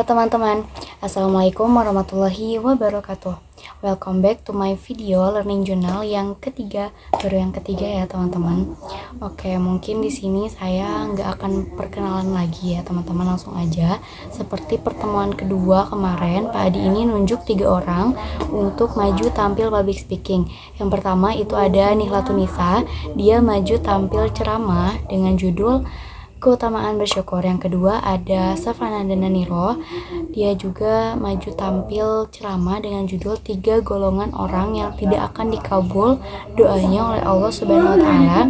teman-teman, Assalamualaikum warahmatullahi wabarakatuh. Welcome back to my video learning journal yang ketiga, baru yang ketiga ya teman-teman. Oke, mungkin di sini saya nggak akan perkenalan lagi ya teman-teman, langsung aja. Seperti pertemuan kedua kemarin, Pak Adi ini nunjuk 3 orang untuk maju tampil public speaking. Yang pertama itu ada Nihlatunisa, dia maju tampil ceramah dengan judul Keutamaan Bersyukur. Yang kedua ada Safana Dananiro, dia juga maju tampil ceramah dengan judul 3 golongan orang yang tidak akan dikabul doanya oleh Allah Subhanahu wa Ta'ala.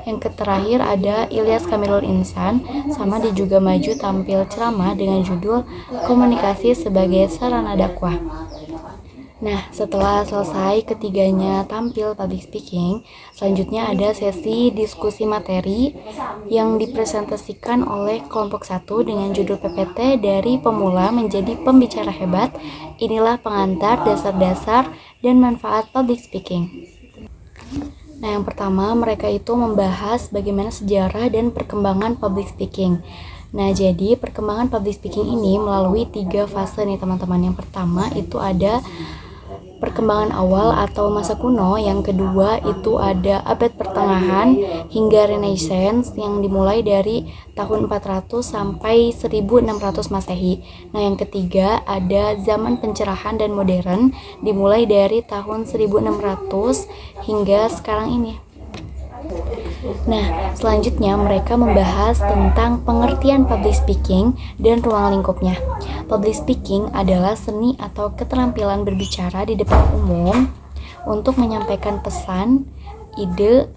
Yang terakhir ada Ilyas Kamilul Insan, sama dia juga maju tampil ceramah dengan judul Komunikasi sebagai Sarana Dakwah. Nah, setelah selesai ketiganya tampil public speaking, selanjutnya ada sesi diskusi materi yang dipresentasikan oleh kelompok 1 dengan judul PPT dari pemula menjadi pembicara hebat. Inilah pengantar dasar-dasar dan manfaat public speaking. Nah, yang pertama mereka itu membahas bagaimana sejarah dan perkembangan public speaking. Nah, jadi perkembangan public speaking ini melalui 3 fase nih teman-teman. Yang pertama itu ada perkembangan awal atau masa kuno, yang kedua itu ada abad pertengahan hingga Renaissance yang dimulai dari tahun 400 sampai 1600 Masehi. Nah, yang ketiga ada zaman pencerahan dan modern dimulai dari tahun 1600 hingga sekarang ini. Nah, selanjutnya mereka membahas tentang pengertian public speaking dan ruang lingkupnya. Public speaking adalah seni atau keterampilan berbicara di depan umum untuk menyampaikan pesan, ide,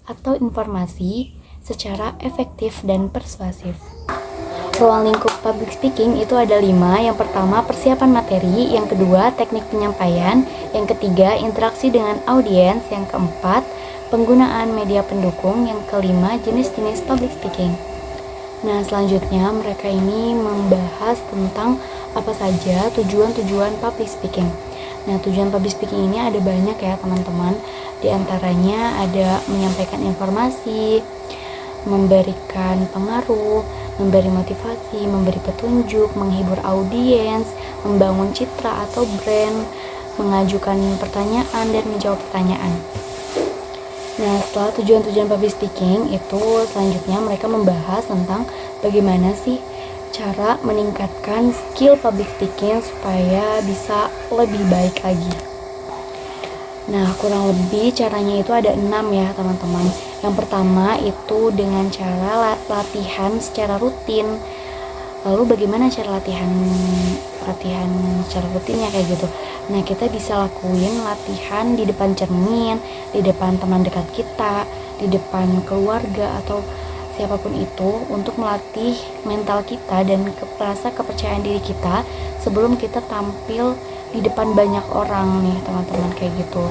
atau informasi secara efektif dan persuasif. Ruang lingkup public speaking itu ada 5. Yang pertama persiapan materi, yang kedua teknik penyampaian, yang ketiga interaksi dengan audiens, yang keempat penggunaan media pendukung, yang kelima jenis-jenis public speaking. Nah, selanjutnya mereka ini membahas tentang apa saja tujuan-tujuan public speaking. Nah, tujuan public speaking ini ada banyak ya teman-teman. Di antaranya ada menyampaikan informasi, memberikan pengaruh, memberi motivasi, memberi petunjuk, menghibur audiens, membangun citra atau brand, mengajukan pertanyaan dan menjawab pertanyaan. Nah, setelah tujuan-tujuan public speaking itu selanjutnya mereka membahas tentang bagaimana sih cara meningkatkan skill public speaking supaya bisa lebih baik lagi. Nah, kurang lebih caranya itu ada 6 ya teman-teman. Yang pertama itu dengan cara latihan secara rutin. Lalu bagaimana cara latihan secara rutinnya kayak gitu. Nah, kita bisa lakuin latihan di depan cermin, di depan teman dekat kita, di depan keluarga atau siapapun itu untuk melatih mental kita dan rasa kepercayaan diri kita sebelum kita tampil di depan banyak orang nih teman-teman kayak gitu.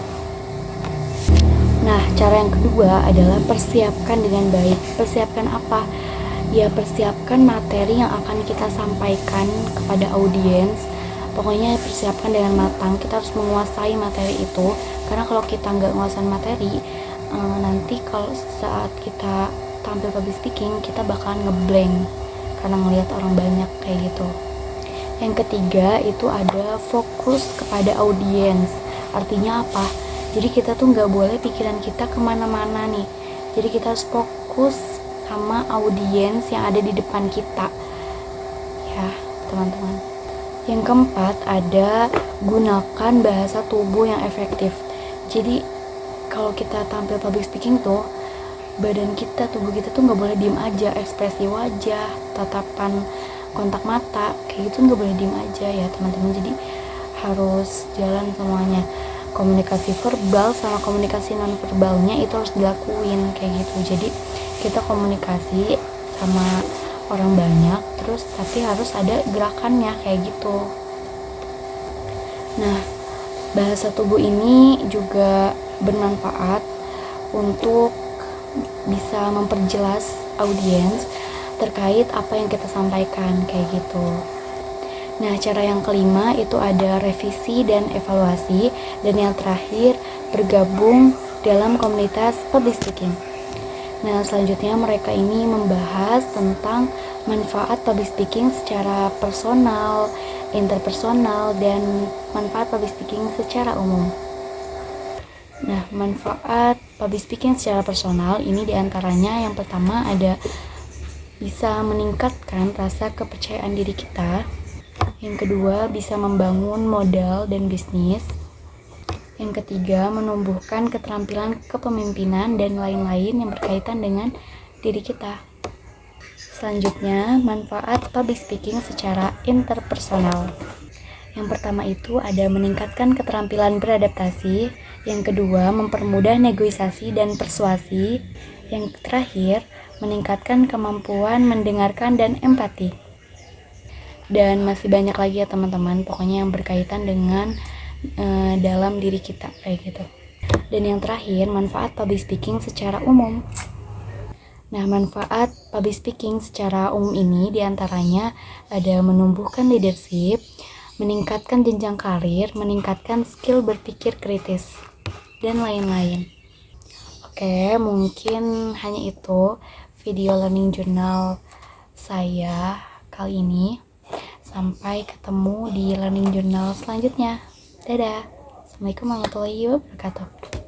Nah, cara yang kedua adalah persiapkan dengan baik. Persiapkan apa? Ya, persiapkan materi yang akan kita sampaikan kepada audiens. Pokoknya persiapkan dengan matang. Kita harus menguasai materi itu, karena kalau kita nggak menguasai materi, nanti kalau saat kita tampil public speaking kita bakalan ngeblank karena ngelihat orang banyak kayak gitu. Yang ketiga itu ada fokus kepada audiens. Artinya apa? Jadi kita tuh nggak boleh pikiran kita kemana-mana nih. Jadi kita harus fokus sama audiens yang ada di depan kita ya teman-teman. Yang keempat ada gunakan bahasa tubuh yang efektif. Jadi kalau kita tampil public speaking tuh badan kita, tubuh kita tuh nggak boleh diem aja. Ekspresi wajah, tatapan, kontak mata kayak gitu nggak boleh diem aja ya teman-teman. Jadi harus jalan semuanya. Komunikasi verbal sama komunikasi non verbalnya itu harus dilakuin kayak gitu. Jadi kita komunikasi sama orang banyak terus tapi harus ada gerakannya kayak gitu. Nah, bahasa tubuh ini juga bermanfaat untuk bisa memperjelas audiens terkait apa yang kita sampaikan kayak gitu. Nah, cara yang kelima itu ada revisi dan evaluasi, dan yang terakhir bergabung dalam komunitas public speaking. Nah, selanjutnya mereka ini membahas tentang manfaat public speaking secara personal, interpersonal, dan manfaat public speaking secara umum. Nah, manfaat public speaking secara personal ini diantaranya yang pertama ada bisa meningkatkan rasa kepercayaan diri kita. Yang kedua, bisa membangun modal dan bisnis. Yang ketiga, menumbuhkan keterampilan kepemimpinan dan lain-lain yang berkaitan dengan diri kita. Selanjutnya, manfaat public speaking secara interpersonal. Yang pertama itu ada meningkatkan keterampilan beradaptasi. Yang kedua, mempermudah negosiasi dan persuasi. Yang terakhir, meningkatkan kemampuan mendengarkan dan empati. Dan masih banyak lagi ya teman-teman, pokoknya yang berkaitan dengan dalam diri kita kayak gitu. Dan yang terakhir, manfaat public speaking secara umum. Nah, manfaat public speaking secara umum ini diantaranya ada menumbuhkan leadership, meningkatkan jenjang karir, meningkatkan skill berpikir kritis, dan lain-lain. Oke, mungkin hanya itu video learning journal saya kali ini. Sampai ketemu di learning journal selanjutnya. Dadah. Assalamualaikum warahmatullahi wabarakatuh.